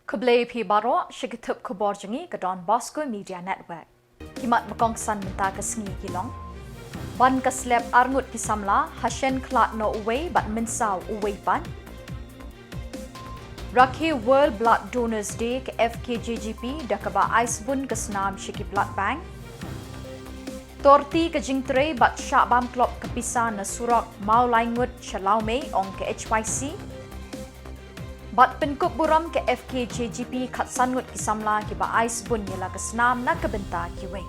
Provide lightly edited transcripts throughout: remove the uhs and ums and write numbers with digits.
Khubor baro shigitup Khuborjylla ke Donbosco Media Network. Himat makongsan menta ke sengi Shillong. Ban ke slap arngut ki Samla hashen klat no uwe bat mensau uwe pan. Rakhi World Blood Donors Day ke FKJGP dakaba Icebun ke senam Shiki Blood Bank. Torti ke jingtre bat syabam klop kepisa na surak mau laingut Shillong ong ke HYC. Bat penkup buram ke FKJGP kat sangut ki Samla ki ba Icebun Jylla ke senam na kebenta ki we.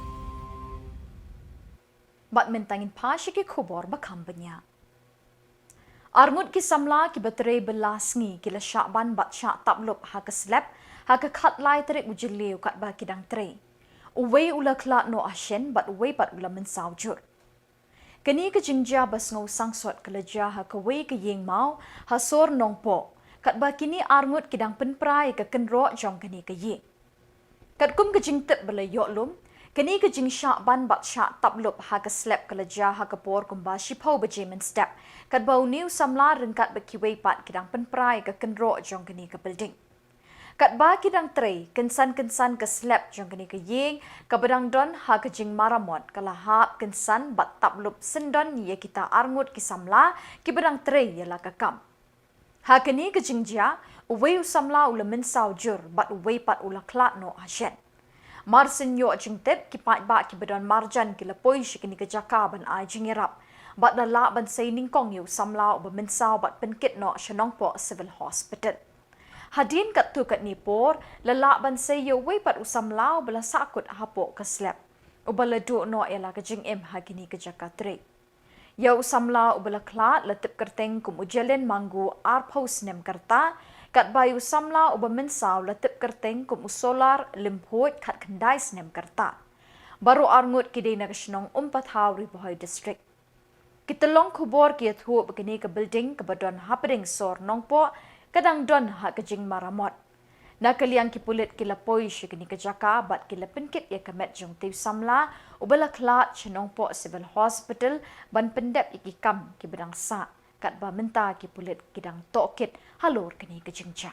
Bat mentangin pa Shiki Khubor bakam benya. Arngut ki Samla ki batere belas ngi ki la syakban bat syak tablup ha ke slap ha ke kat lai terik Jylliew kat ba kidang tre. Uwe ula kelak no asyen bat uwe bat ula mensau jur. Kini ke jingja bas ngau sangsot ke leja ha ke we ke yeng mau ha sor nong po. Kat ba kini arngut kidang penprai ke kenro jong kini ke ye. Kat kum ke jingtep bela yok lum, kini ke jing syak ban bat syak tablup ha ke slap ke leja ha ke por kumba shipau bejemen step. Kat bau new Samla rengkat bekiwei pat kidang penprai ke kenro jong kini ke building. Kat ba kidang tre, kensan-kensan ke slap jong kini ke yeng, ke bedang don ha ke jing maramot ke lahap kensan bat tablup sendon ye kita arngut ki Samla ki bedang tre ialah ke kam. Ha kini ke jingjia, uwe Samla ula mensau jur, bat uwe pat ula klat no asyen. Marsin yo jingtep ki pat ba ki bedan marjan ki lepoi shikini ke jaka ban ai jingirap. Bat dala ban say ningkong yo Samla uba mensau bat penkit no Shillong po Civil Hospital. Hadin kat tu kat nipor, lala ban say yo we pat Samla bala sakut hapo ke slap. Uba ledu no ialah ke jing em ha kini ke jaka tre. Yau Samla ubala klat letip kerteng kum ujalen manggu arpaus nem kerta kat bayu Samla uba mensau letip kerteng kum usolar limput kat kendais nem kerta. Baru arngut kidai na Shillong 4 hari Bohai district. Kitelong Khubor ki thu begini ke building ke badon hapeding sor nongpo kadang don ha ke jing maramot. Na kaliang ki pulit ki lapoi shikini ke jaka bat ki lepenkit ya kemet jong tiu Samla ubala klat Shillong po Civil Hospital ban pendep iki kam ki bedang sa kat ba menta ki pulit kidang tokit halor kini ke jingja.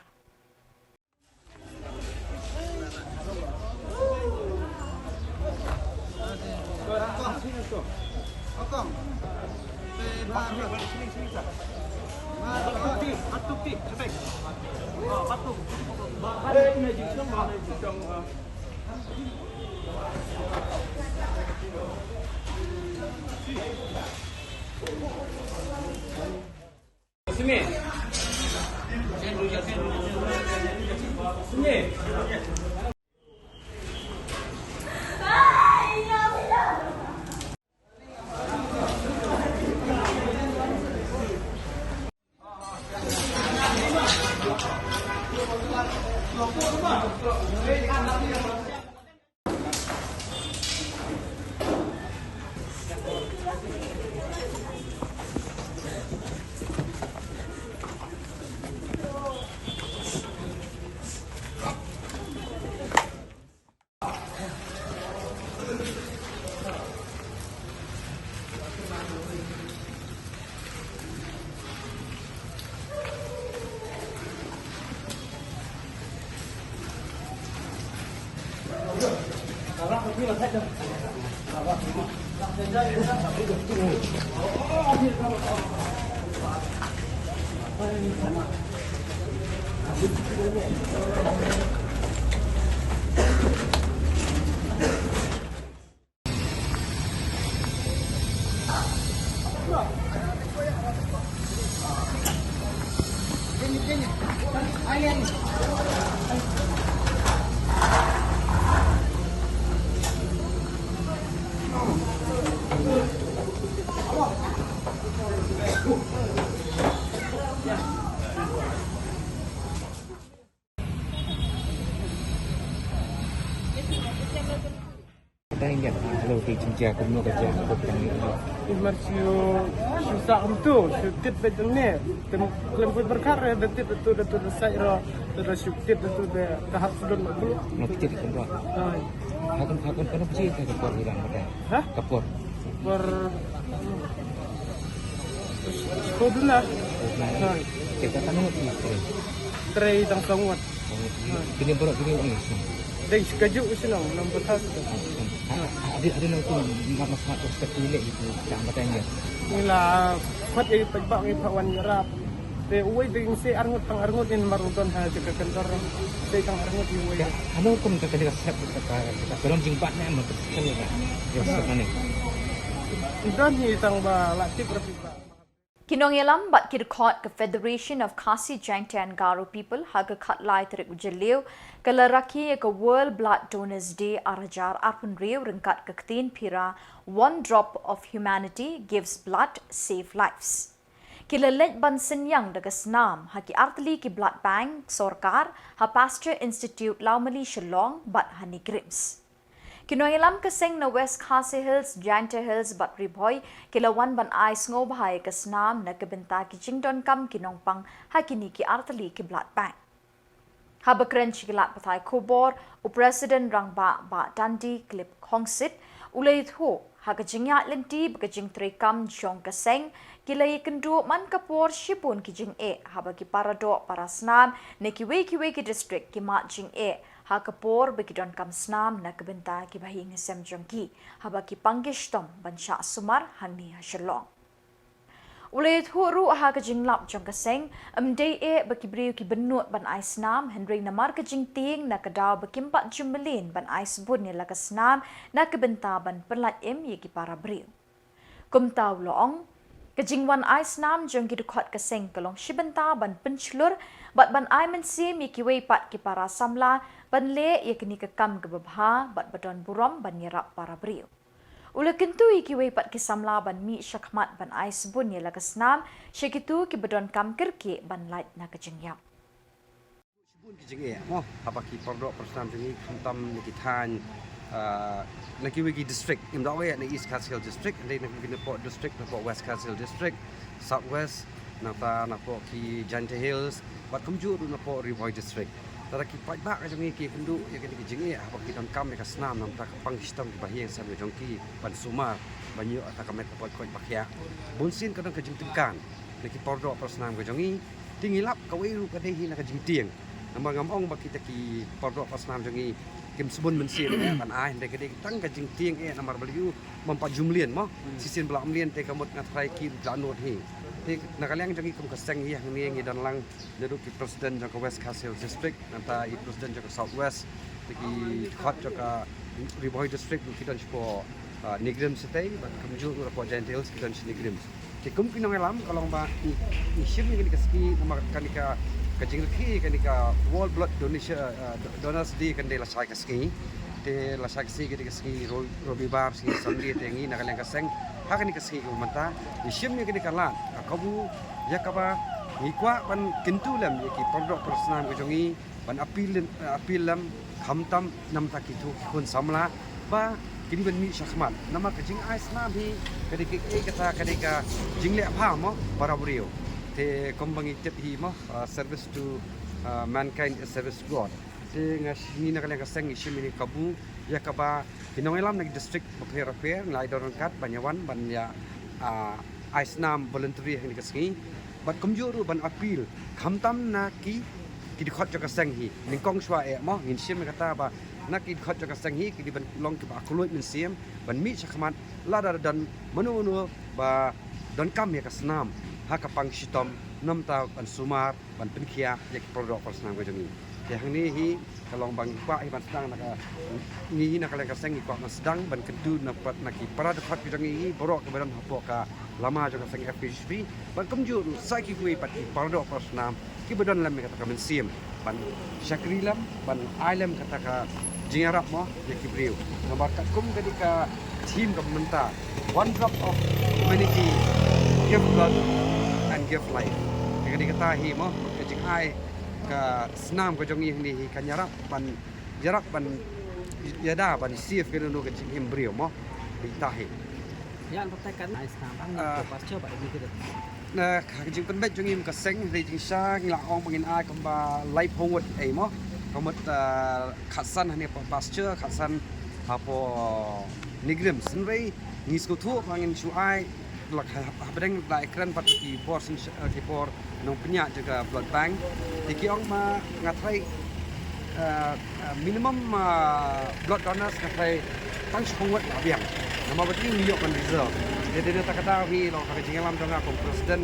Sini. Kita ingat kalau di Jylla kuno kerja petang ni. Imarsio susah untuk syutit betul ni. Lembut berkara detik itu saya terus syutit itu tahap sudah belum. Nak cerita kedua. Hakun kenapa sih kita Khubor hilang pada? Hah? Khubor. Khubor. Khubor lah. Kita kan ni. Tray tang sangat. Kini borok kini ni. Dan sekejap Shillong nombor 1. Ada nak tu masalah prospek pilih itu tak bertanya. Inilah kuat yang terbak ni pawan nyerap. Te uai dengan si arngut tang arngut ini maruton ha jaga kantor. Si tang arngut di uai. Ano kung kaya set kita belum jingpat ni amat kan ya. Ya sana ni. Dan ni tang ba latih berpipa. Kinongelam bat kirkot ke Federation of Khasi Jaintia and Garo people haga khatlai terik Jylliew kelaraki ke World Blood Donors Day arajar arpun reu rengkat ke ketin pira one drop of humanity gives blood save lives. Kila lej ban senyang daga senam haki artli ki blood bank sorkar ha Pasteur Institute Laumali Shillong bat hani grims. Kinoilam kaseng na West Khasi Hills, Jaintia Hills bat riboy kilawan ban ice ngobhay kasnam na kabenta ki jingdon kam kinongpang hakini ki artali ki blood bank. Habakren chikilat patay Khubor u President Rangba ba Dandi Clip Kongsit ulayit ho hakajingya lenti bakajing trekam jong kaseng kilay kendu man kapor shipun ki jing habaki parado parasnam ne kiwe ki district ki mat jing ha kapor bekidon kam snam na kebenta ki bahi ngesem jongki habaki panggishtom bansha sumar hangni Shillong. Ulayt huru ha ka jinglap jong kaseng amday baki briu ki benut ban ais nam Henry namar ka jing ting na kadaw bakimpat jumelin ban ais bun ni lakas nam na kebenta ban perlat ye ki para briu. Kumtaw loong kajingwan ais nam jong gidukot kaseng kalong shibenta ban penchlur bat ban ai mensim ye ki weipat ki para Samla ban le ye kini kekam ke babha bat badon burom ban nyerap para briu. Ula kentu ki weipat ki Samla ban mi syakmat ban ais bun ye lakas nam syakitu ki badon kam kerke ban lait na kajingyap. Shibun ki jing mo habaki pordok persam jing kuntam ni kitan Nakiwigi district imdawe na East Khasi Hill district and then Nakiwigi district na West Khasi Hill district Southwest na po ki Jaintia Hills bat kumju na po Rivoy district tara ki paibak ka jangi ki kundu ya ki jingi apa ki don kam ka snam nam ta pang sistem ki bahiang sam jongki ban sumar banyu ta ka met po ko bakya bunsin ka don ka jing tingkan na ki pordo persnam ka jangi tingilap ka wiru ka dehi na ka jing tieng nama ngamong ba kita ki pordo persnam jangi kim sebun mensin ban ai de ka de tang ka jing tieng namar baliu mempat jumlian mo sisin belak mlian te ka mot ngatrai ki janot hi nakaliang jangi kum kaseng hi hang ni dan lang duduk ki president jang West Khasi Hill district nanta i president jang Southwest ki khot jang Rivoy district ki dan po nigrim setei ba kumju ura po Jaintia Hills ki dan nigrim ki kum kinong elam kalong ba i shim ni kaski nama kanika kajing ki kanika World Blood Donors Day kan de la sai kaski te la sai kaski robi bar si samli tengi nakaliang kaseng hakani kaski umanta ishim ni kini kalat kabu yakaba ngikwa ban kintulam yaki pondok persnam kejongi ban apilam hamtam nam takitu kun Samla ba kini ban mi syakmat nama kajing ais nabi kadiki kata kadika jingle apha mo para brio te kombangi tip hi mo service to mankind is service to God te ngasini nakaliang kaseng ishim ni kabu yakaba kinongelam nag district repair ngai doron kat banyawan banya Aisnam voluntary yang dikasih, bat kumjuru ban apil, kamtam na ki dikot jaga senghi, ningkong shwa mo, nginsim kata ba, na ki dikot jaga senghi, ki ban long ki ba akulut minsim, ban mi syakmat, ladar dan menu ba don kam ya kasnam, hakapang shitom, nam tau ban sumar, ban penkia, ya ki produk persnam kejongi. Yang ni hi kalau bang pak iban sedang nak ni nak kalian kaseng ikut mas sedang ban kedu nak ki para dekat bidang ini borok ke badan hapok ka lama juga kaseng FPHP ban kumju sai ki kui pat para dok persnam ki badan lam kata ka mensim ban syakrilam ban ailam kata ka jingarap mo ya ki briu nomor kat kum ketika team ka menta one drop of humanity give blood and give life ketika kata hi mo jing ai ka senam ko jong ni kan jarak ban yada ban sif ke no ke jing brio mo ditahi Yan pertakan ais nam ang pasca ba ini kita. na ka jing pen bet jong im ka seng ri jing sang la ong pangin ai kam ba life hongot ai mo kamot khasan hani pasca khasan apo nigrim senrei ngis ko thu pangin su ai lak habdeng la ekran pat ki por nong penyak juga blood bank diki ong ma ngatrai minimum blood donors katrai tang chungwat abiang nama berarti New York reserve jadi dia tak kata wi lo kami tinggal dalam jangka presiden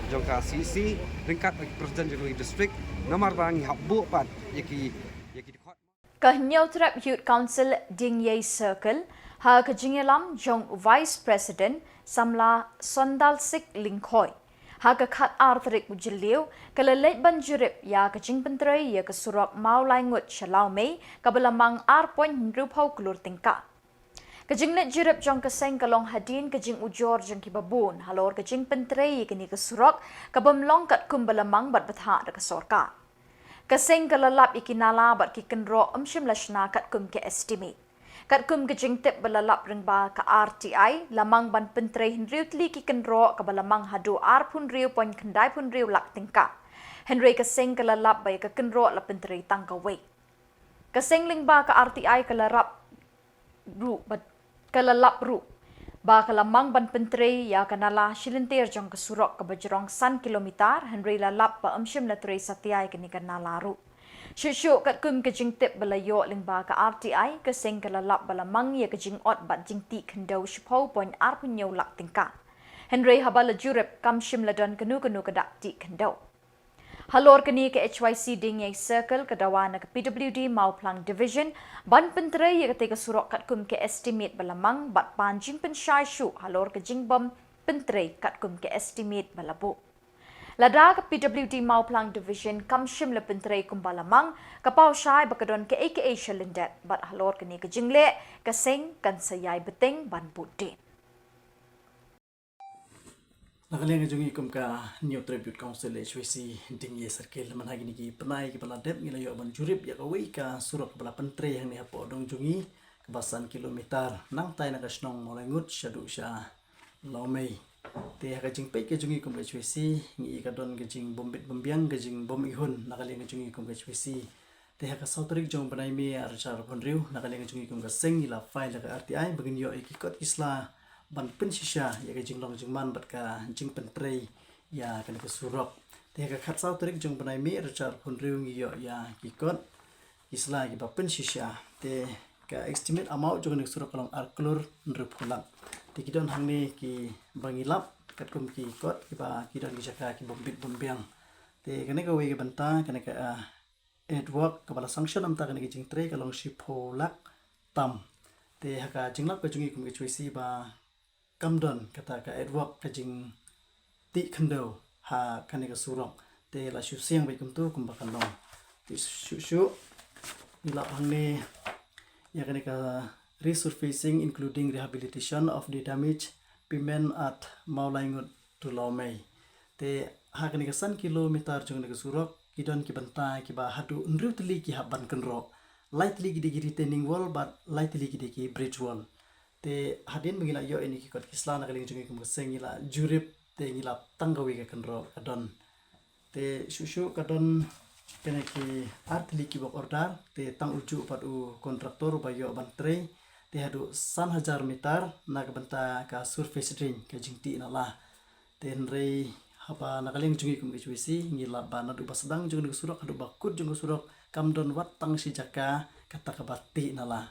jangka CC ringkat presiden Jylliew district nomor bangi habbu pat yaki dikot Kahnyaw Trap Youth Council Dingyay Circle ha kajingelam jong Vice President Samla Sondal Sik Lingkhoy ha kakhat artrik Jylliew kalalait banjurip ya kajing pentray ya kesurok mau laingut shalau mei kabalamang R.Rupau kelur tingka kajing net jurip jong keseng kalong hadin kajing ujor jong kibabun halor kajing pentray kini kesurok kabamlong kat kumbalamang bat batha da kesorka Kaseng kalalap ikinala bat kikenro umshim lashna kat kum ke estimate. Kat kum kejing tip balalap ringba ka RTI lamang ban pentre Henry tli kikenro ka balamang hadu R riu point kendai riu lak tingka. Henry kaseng kalalap bay ka kenro la pentre tangkawe. Kaseng lingba ka RTI kalalap ru. Ba kalamang ban pentre ya kanala shilintir jong kesurok ke bajrong san kilometer Henry lalap pa umshim la tre satiai kini kanala ru. Shushu kat kum kejing tip balayo lingba ka RTI keseng kalalap balamang ya kejing ot bat jing ti kendau shipau point arpunyo lak tingka. Henry habala jurip kam shim la don kenu kadak ti kendau. Halor kini ke HYC Dingyay Circle kadawana ke PWD Mauplang Division ban pentre ya ketika surok kat kum ke estimate balamang bat panjing pensyai syu halor ke jingbom pentre kat kum ke estimate balabu. Lada ke PWD Mauplang Division kamshim le pentre kum balamang kapau syai bakadon ke AKA Shalindet bat halor kini ke jingle keseng kan sayai beteng ban budin. Nakaling jungi kum ka New Tribute Council HWC Dingyay Circle man hagi niki penai ki paladep ngilayo ban jurip ya kawi ka surok bala pentre yang ni hapo dong jungi kebasan kilometer nang tai nak snong molengut syadu sya lomei te ha jing pe ke jungi kum HWC ngi ka don ke jing bombit bombiang ke jing bom ihun nakaling jungi kum HWC te ha ka sauterik jong penai mi archar ponriu nakaling jungi kum ka seng ila file ka RTI bagin yo ikikot isla ban pensisya ya ke jinglong jingman bat ka jing pentrei ya kan ke surok te ka khat sau trik jong banai mi rachar phun riu ngi yo ya kikot isla ki ba pensisya te ka estimate amount jong ni surok kalong arklur nrup kulak te kidon hangni ki bangilap kat kum ki kot ki ba kidon ki jaka ki bombit bombiang te kane ka we ke banta kane ka edwork ka bala sanction am ta kane ki jing tre kalong shipolak tam te haka jinglap ka jungi kum ki choisi ba kamdon kata ka edward kajing ti kendo ha kanika surok te la shu siang bai kumtu kumbakan long ti shu nila hangni ya kanika resurfacing including rehabilitation of the damage payment at maulaingut to lomei te ha kanika san kilometer jong nika surok kidon ki banta ki ba hadu nrutli ki haban kenro lightly gidi retaining wall but lightly gidi bridge wall te hadin mengila yo ini kikot kisla na kaling jungi kum sengila jurip te ngila tanggawi ka kenro kadon te shushu kadon kene ki artli ki bok order te tang uju padu kontraktor bayo bantre te hadu 1000 meter na ka banta ka surface drain ka jingti na la te nrei haba na kaling jungi kum HWC ngila bana du basdang jungi surok hadu bakut jungi surok kamdon wat tang si jaka kata ka batti na la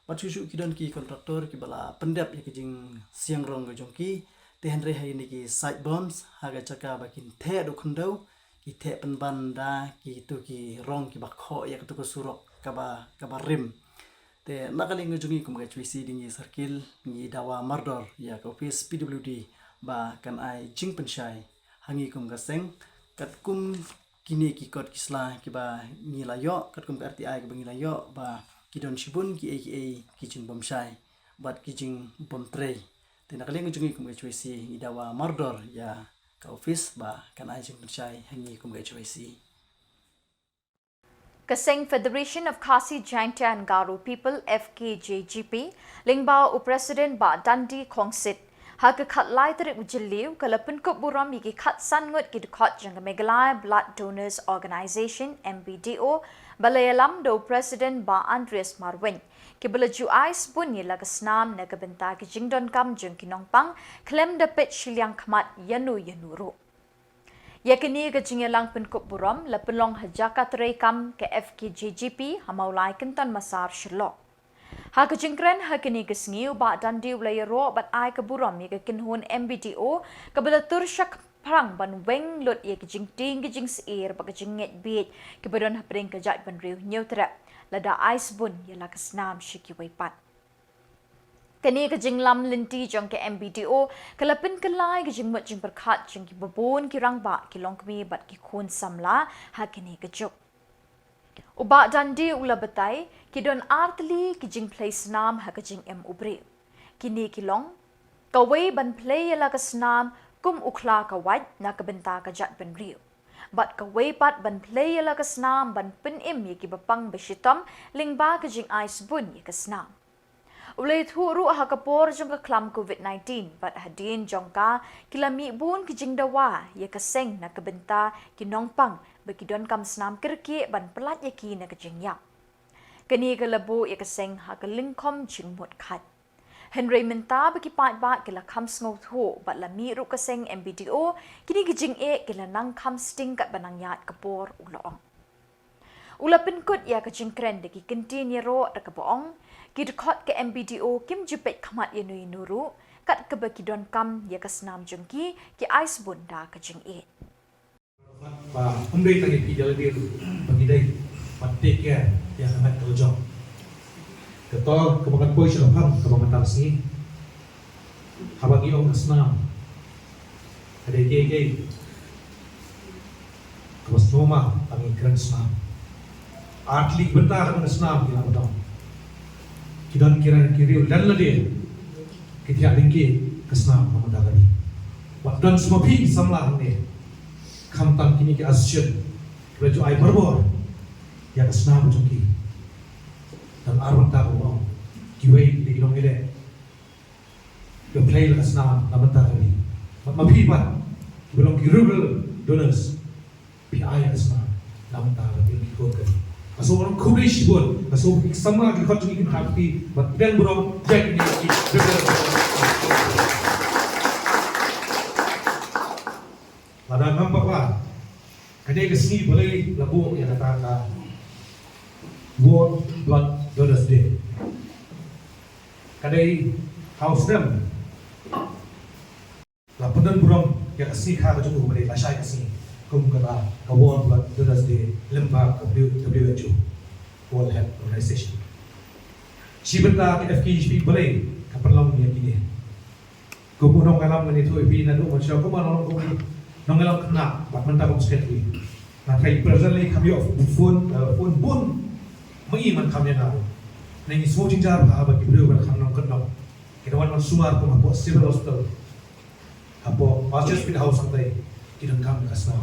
Pacucu kidon ki kontraktor ki bala pendap ya kijing siang rong gojong ki te henry hai ni ki side bombs haga chaka bakin the do khundau ki the penbanda ki tu ki rong ki bakho ya tu ko surok kaba rim te nakaling gojong ki kum ga chwisi dingi circle ni dawa mardor ya ka office PWD ba kan ai jing penshai hangi kum ga seng kat kum kini ki kot kisla ki ba ni layo kat kum RTI ki bangi layo ba kidon shibun ki AKA kijing bomshai bat kijing bomtrei te nakaling jungi kum HWC idawa mardor ya ka office ba kan ai jing bomshai hangi kum HWC Kaseng Federation of Khasi Jaintia and Garo People FKJGP lingbao u president ba Dandi Khongsit ha ka khat lai tarik Jylliew kalapun Khuboram ki khat sangut ki khot jang Meghalaya Blood Donors Organization MBDO balayalam do president ba Andres Marwin ki balaju ais bunyi la kasnam na kabenta ki jingdon kam jung kinongpang klem da pet Shillong khamat yanu ro Yakini ke Jylla penkop buram la pelong hajaka terekam ke FKJGP hamaulai kentan masar Shillong. Ha ke jengkren ha kini ke sengiu ba dandi ulai ro bat ai ke buram ye ke kinhun MBDO ke belatur syak perang ban weng lot ye ke jingting ke jing seir ba ke jinget bit ke bedon ha pring ke jat ban riu neutra lada ais bun ye la ke snam shiki waipat. Kini ke jinglam linti jong ke MBDO kelapin kelai ke jingmut jing berkat jing ki babon ki rangba ki longkmi bat ki khun Samla ha kini ke juk. Uba dandi ula betai ki don artli ki jing play snam ha ke jing ubre. Kini ki long kawai ban play la ke snam kum ukla ka waj na ke benta ka jat ban riu. Bat kawai pat ban play la ke snam ban pin ye ki bapang beshitom lingba ke jing ais bun ye ke snam. Ulai thuru ha kapor jong ka klam COVID-19 bat hadin jong ka kilami bun ki jing dawa ye ka seng na kebenta ki nongpang bagi don kam snam kirki ban pelat ye ki na ka jing yak. Kini ka labu ye ka seng ha ka lingkom jing mot khat. Henry menta bagi pat ba kila kam sngo thu bat la mi ru ka seng MBDO kini ki jing kila nang kam sting kat banang yat kapor uloong. Ula penkut ya ka jing kren de ki kentin ye ro da ka boong Kidkot ke MBDO kim jupet kamat ye nui nuru kat ke bakidon kam ye ke senam jengki ki ais bunda ke jeng e. Và hôm nay tại kỳ Jylla đi bagi đây và take care yang amat kerja. Ketua kebangan poi selapam kebangan tarsi. Habagi orang senam. Ada gay. Kebas noma kami keren senam. Atlet bentar kami senam di dalam. Kidan kira dan lade kita lingki kesna mamudagani wakdan semua pi samla ne kamtam kini ke asyen kerja ai berbor ya kesna bujuki dan arwah tahu kiwei di gilong ile ke play la kesna mamudagani mapi pat belum kirubel donors pi ai kesna mamudagani kikokan Aso orang Khuborjylla pun, aso sama lagi kau tunjukin hati, dan burung jack ni. Lada nampak apa? Kadai kesini boleh labu yang kata World Blood Donors Day. Kadai house them. Lapunan burung yang kesini kah kecuali boleh lasai kesini. Kum kata World Blood Donors Day lembaga WHO World Health Organization. Sibenta ke FKJP boleh kaperlang ni kini. Kumu nong kalam ni tu ipi nadu macam kumu nong kumu nong kalam kena bak mentah kum sekali. Nah kai presently kami of phone bun mengi man kami nak. Nengi semua jinjar bah bagi beliau berkam nong kenok. Kita wan sumar kum apa civil hospital. Apa hospital house santai. Kita kam kasna.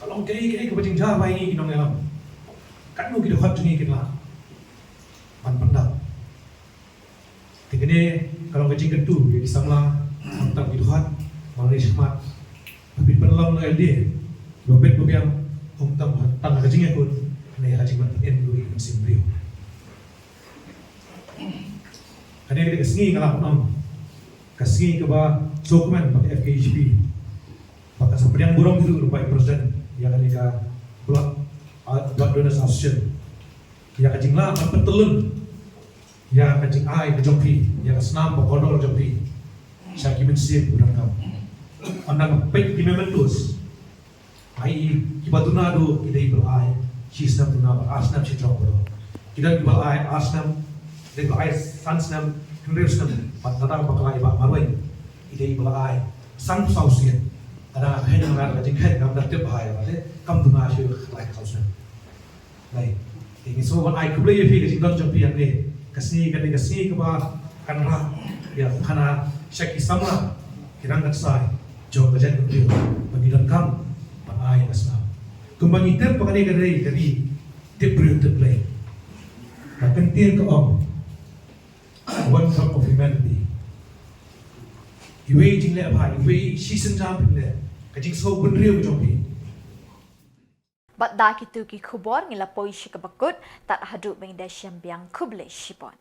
Kalau kei kebajing jar bayi kinong elam. Kan nu kita hot ni kita. Pan pendak. Tingene kalau kecing ketu di Samla tentang kita hot malai semat. Tapi penlam la LD. Bobet bobiang tam tang kecing ekut ne haji man NEHU musim beliau. Kade kita kesini kalau nam kesini ke ba dokumen pakai FKJP. Maka seperti yang burung itu lupa presiden yang ketika blood donors association yang kajing lah petelun yang kajing ai kejompi yang senam pokondor jompi saya kimin siap burung kamu andang pek di mementus ai kibatuna do kita ibal ai sisnam tuna asnam citrok bro kita ibal ai asnam kita ibal ai sansnam kendresnam patnata pakai ibak marwai kita ibal ai sang sausian ada hanya mengarah ke jengket kamu dah terpahaya, macam kamu tu nasi like kau sen. Baik, ini semua orang aku boleh pergi ke jenggot jempian ni, kesini ke bah karena ya karena syaki Samla kirang kesai, jauh kerja tu bagi dan kamu pakai kesana. Kembali tempat kali dari debut terplay. Bahkan tiang ke one cup of humanity. Iwe jing le apa? Iwe season jam le. Kajing so benriu jompi. Bat da kitu ki Khubor ngila poi shi kabakut tat hadu meng da syambiang Khuborjylla.